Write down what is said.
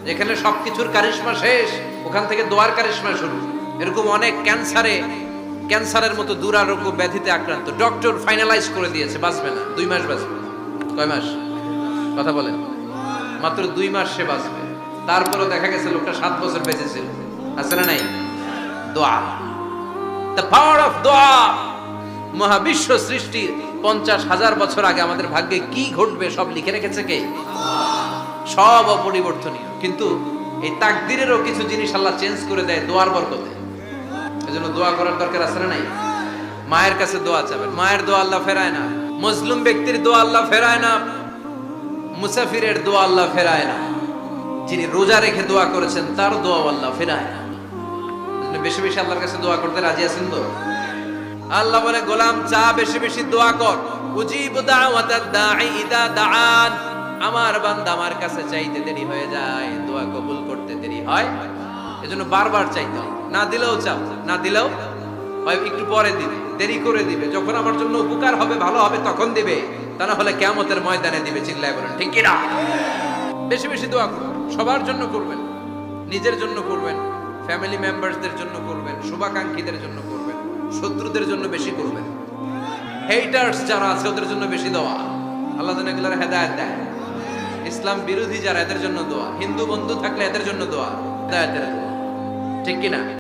যেখানে সবকিছুর কারিশমা শেষ, ওখান থেকে দোয়ার কারিশমা শুরু। এরকম অনেক ক্যান্সারের মতো দুরারোগ্য ব্যাধিতে আক্রান্ত, ডক্টর ফাইনালাইজ করে দিয়েছে বাঁচবে না, 2 মাস বাঁচবে। কয় মাস? কথা বলেন। মাত্র 2 মাস সে বাঁচবে। তারপরে দেখা গেছে লোকটা 7 বছর বেঁচে ছিল। আছে না নাই? দোয়া, দ্য পাওয়ার অফ দোয়া। মহাবিশ্ব সৃষ্টির 50,000 বছর আগে আমাদের ভাগ্যে কি ঘটবে সব লিখে রেখেছে কে? সব অপরিবর্তনীয়। কিন্তু এই তাকদিরেরও কিছু জিনিস আল্লাহ চেঞ্জ করে দেয় দোয়ার বরকতে। এজন্য দোয়া করার দরকার আছে না নাই? মায়ের কাছে দোয়া চাবেন, মায়ের দোয়া আল্লাহ ফেরায় না। মুসলিম ব্যক্তির দোয়া আল্লাহ ফেরায় না, মুসাফিরের দোয়া আল্লাহ ফেরায় না। যিনি রোজা রেখে দোয়া করেছেন তার দোয়া আল্লাহ ফেরায় না। বেশি বেশি আল্লাহর কাছে দোয়া করতে রাজি আছেন তো? আল্লাহ বলে, গোলাম চা বেশি বেশি দোয়া কর। উজিবু দাওয়াতাদ দাঈ ইদা দাআন। আমার বান্দা আমার কাছে চাইতে দেরি হয়ে যায়, দোয়া কবুল করতে দেরি হয়। এজন্য বারবার চাইতে হয়। না দিলেও চাও, না দিলেও হয় একটু পরে দিবে, দেরি করে দিবে। যখন আমার জন্য উপকার হবে, ভালো হবে, তখন দিবে। তা না হলে কিয়ামতের ময়দানে দিবে। চিল্লায় বলেন ঠিক কি না? বেশি বেশি দোয়া করবেন, সবার জন্য করবেন, নিজের জন্য করবেন, ফ্যামিলি মেম্বারসদের জন্য করবেন, শুভাকাঙ্ক্ষীদের জন্য করবেন, শত্রুদের জন্য বেশি করবেন, হেটার্স যারা আছে ওদের জন্য বেশি দোয়া। আল্লাহ যেন এগুলোর হেদায়েত দেয়। ইসলাম বিরোধী যারা, এদের জন্য দোয়া। হিন্দু বন্ধু থাকলে এদের জন্য দোয়া, হেদায়েতের দোয়া। ঠিক কি না?